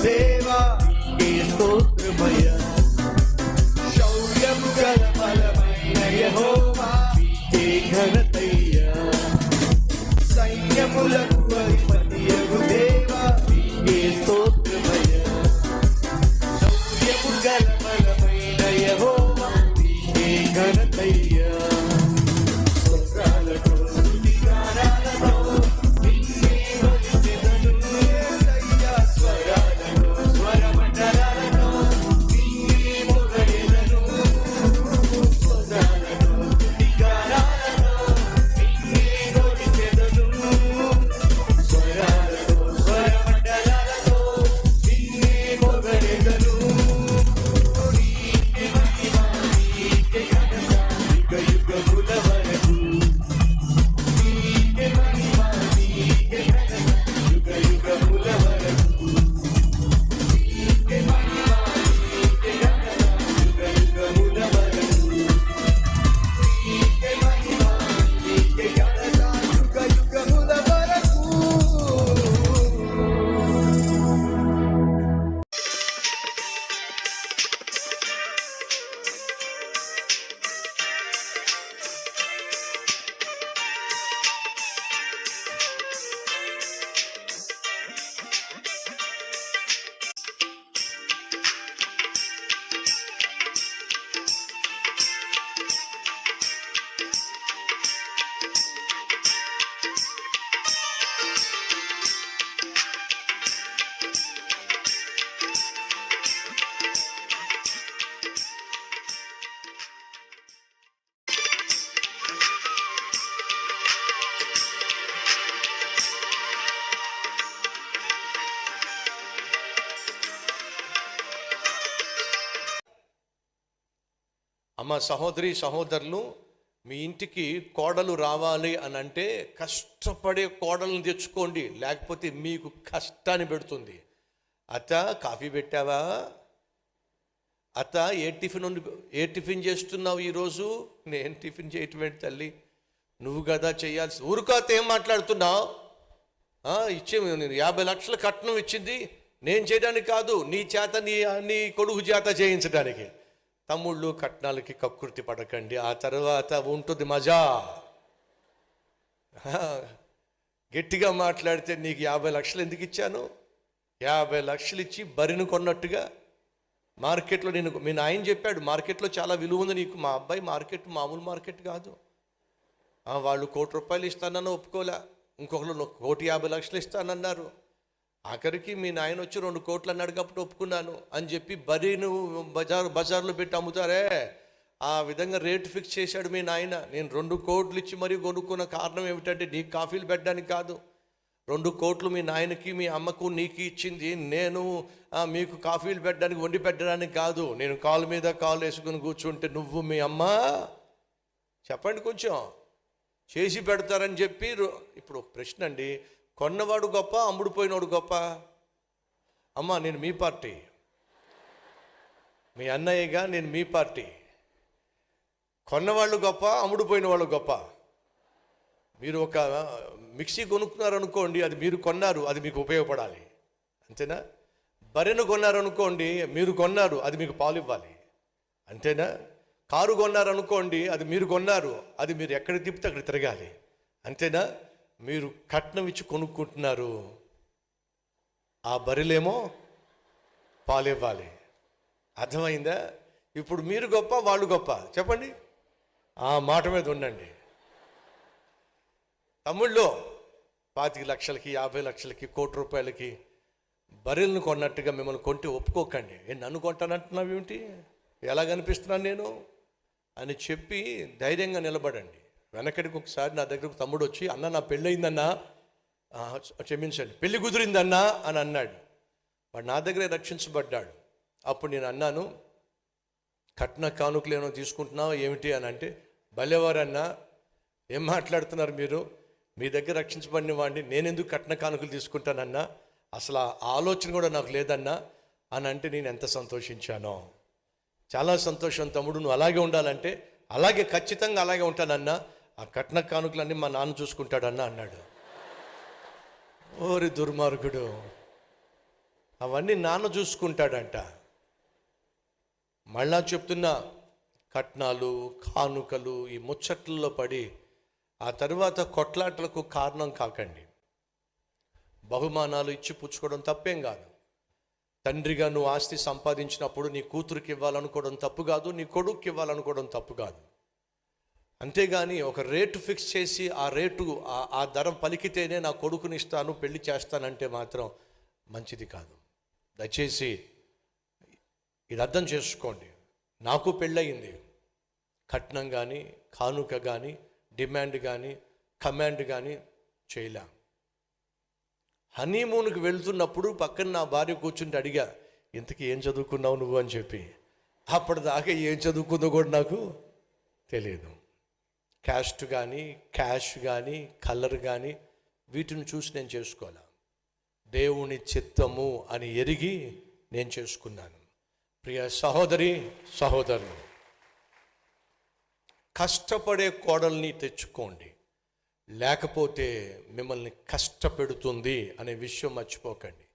దేవా నీకే స్తోత్రమయ్యా. శౌర్యము గల బలమైన యెహోవా నీకే ఘనతయ్యా. సైన్యములకు అధిపతియగు దేవా నీకే స్తోత్రమయ్యా. శౌర్యము గల బలమైన యెహోవా నీకే ఘనతయ్యా. స్వరాలతో స్తుతిగానాలతో నిన్నే కొలిచెదను యేసయ్యా. స్వరాలతో స్వరమండలాలతో నిన్నే పొగడెదను. స్వరాలతో స్తుతిగానాలతో నిన్నే కొలిచెదను. స్వరాలతో స్వరమండలాలతో నిన్నే పొగడెదను. నీకే మహిమ నీకే ఘనత యుగ యుగముల వరకు. నీకే మహిమ నీకే ఘనత యుగ యుగముల వరకు. నీకే మహిమ నీకే ఘనత యుగ యుగముల వరకు. నీకే మహిమ నీకే ఘనత యుగ యుగముల వరకు. అమ్మ సహోదరి సహోదరులు, మీ ఇంటికి కోడలు రావాలి అని అంటే కష్టపడే కోడలను తెచ్చుకోండి, లేకపోతే మీకు కష్టాన్ని పెడుతుంది. అత్త కాఫీ పెట్టావా? అత్త ఏ టిఫిన్ చేస్తున్నావు ఈరోజు? నేను టిఫిన్ చేయటం ఏంటి తల్లి, నువ్వు కదా చేయాల్సి. ఊరుకోత ఏం మాట్లాడుతున్నావు? ఇచ్చే 50 లక్షల కట్నం ఇచ్చింది నేను చేయడానికి కాదు, నీ చేత నీ కొడుకు చేత చేయించడానికి. తమ్ముళ్ళు కట్నాలకి కక్కుర్తి పడకండి, ఆ తర్వాత ఉంటుంది మజా. గట్టిగా మాట్లాడితే నీకు 50 లక్షలు ఎందుకు ఇచ్చాను? 50 లక్షలు ఇచ్చి బరిని కొన్నట్టుగా. మార్కెట్లో మీ నాయన చెప్పాడు, మార్కెట్లో చాలా విలువ ఉంది నీకు. మా అబ్బాయి మార్కెట్ మామూలు మార్కెట్ కాదు. వాళ్ళు ₹1,00,00,000 ఇస్తానని ఒప్పుకోలే, ఇంకొకరు 1,50 లక్షలు ఇస్తానన్నారు. ఆఖరికి మీ నాయన వచ్చి 2 కోట్లు అన్నాడు కాబట్టి ఒప్పుకున్నాను అని చెప్పి బరీను బజార్లో పెట్టి అమ్ముతారే, ఆ విధంగా రేటు ఫిక్స్ చేశాడు మీ నాయన. నేను 2 కోట్లు ఇచ్చి మరీ కొనుక్కున్న కారణం ఏమిటంటే నీకు కాఫీలు పెట్టడానికి కాదు. 2 కోట్లు మీ నాయనకి మీ అమ్మకు నీకు ఇచ్చింది నేను మీకు కాఫీలు పెట్టడానికి వండి పెట్టడానికి కాదు. నేను కాలు మీద కాలు వేసుకుని కూర్చుంటే నువ్వు మీ అమ్మ చెప్పండి కొంచెం చేసి పెడతారని చెప్పి. ఇప్పుడు ఒక ప్రశ్న అండి, కొన్నవాడు గొప్ప అమ్ముడుపోయినవాడు గొప్ప? అమ్మ నేను మీ పార్టీ, మీ అన్నయ్యగా నేను మీ పార్టీ. కొన్నవాళ్ళు గొప్ప అమ్ముడుపోయిన వాళ్ళు గొప్ప? మీరు ఒక మిక్సీ కొనుక్కున్నారనుకోండి, అది మీరు కొన్నారు, అది మీకు ఉపయోగపడాలి, అంతేనా? బర్రెను కొన్నారనుకోండి, మీరు కొన్నారు, అది మీకు పాలు ఇవ్వాలి, అంతేనా? కారు కొన్నారనుకోండి, అది మీరు కొన్నారు, అది మీరు ఎక్కడ తిప్పితే అక్కడ తిరగాలి, అంతేనా? మీరు కట్నం ఇచ్చి కొనుక్కుంటున్నారు, ఆ బర్రెలేమో పాలు ఇవ్వాలి. అర్థమైందా? ఇప్పుడు మీరు గొప్ప వాళ్ళు గొప్ప? చెప్పండి, ఆ మాట మీద ఉండండి. తమ్ముళ్ళు 25 లక్షలకి 50 లక్షలకి ₹1,00,00,000కి బర్రెలను కొన్నట్టుగా మిమ్మల్ని కొంటే ఒప్పుకోకండి. నన్ను కొంటానంటున్నావు ఏమిటి, ఎలా కనిపిస్తున్నాను నేను అని చెప్పి ధైర్యంగా నిలబడండి. వెనకడికి ఒకసారి నా దగ్గరకు తమ్ముడు వచ్చి, అన్న నా పెళ్ళయిందన్నా, క్షమించండి పెళ్ళి కుదిరిందన్నా అని అన్నాడు. వాడు నా దగ్గరే రక్షించబడ్డాడు. అప్పుడు నేను అన్నాను, కట్న కానుకలు ఏమో తీసుకుంటున్నావు ఏమిటి అని అంటే, భలేవారన్నా ఏం మాట్లాడుతున్నారు మీరు, మీ దగ్గర రక్షించబడిన వాడిని నేను ఎందుకు కట్న కానుకలు తీసుకుంటానన్నా, అసలు ఆ ఆలోచన కూడా నాకు లేదన్నా అని అంటే నేను ఎంత సంతోషించానో. చాలా సంతోషం తమ్ముడు, నువ్వు అలాగే ఉండాలంటే అలాగే ఖచ్చితంగా అలాగే ఉంటానన్నా, ఆ కట్న కానుకలన్నీ మా నాన్న చూసుకుంటాడన్నా అన్నాడు. ఓరి దుర్మార్గుడు, అవన్నీ నాన్న చూసుకుంటాడంట. మళ్ళా చెప్తున్నా, కట్నాలు కానుకలు ఈ ముచ్చట్లలో పడి ఆ తర్వాత కొట్లాటలకు కారణం కాకండి. బహుమానాలు ఇచ్చి పుచ్చుకోవడం తప్పేం కాదు. తండ్రిగా నువ్వు ఆస్తి సంపాదించినప్పుడు నీ కూతురికి ఇవ్వాలనుకోవడం తప్పు కాదు, నీ కొడుకుకి ఇవ్వాలనుకోవడం తప్పు కాదు. అంతేగాని ఒక రేటు ఫిక్స్ చేసి ఆ రేటు ఆ ధరం పలికితేనే నా కొడుకుని ఇస్తాను, పెళ్లి చేస్తానంటే మాత్రం మంచిది కాదు. దయచేసి ఇది అర్థం చేసుకోండి. నాకు పెళ్ళయింది. కట్నం కానీ కానుక కానీ డిమాండ్ కానీ కమాండ్ కానీ చేయలే. హనీమూన్కి వెళ్తున్నప్పుడు పక్కన నా భార్య కూర్చుంటే అడిగా, ఇంతకీ ఏం చదువుకున్నావు నువ్వు అని చెప్పి. అప్పటిదాకా ఏం చదువుకుందో కూడా నాకు తెలియదు. క్యాస్ట్ కానీ క్యాష్ కానీ కలర్ కానీ వీటిని చూసి నేను చేసుకోవాలా. దేవుని చిత్తము అని ఎరిగి నేను చేసుకున్నాను. ప్రియ సహోదరి సహోదరులు, కష్టపడే కోడల్ని తెచ్చుకోండి, లేకపోతే మిమ్మల్ని కష్టపెడుతుంది అనే విషయం మర్చిపోకండి.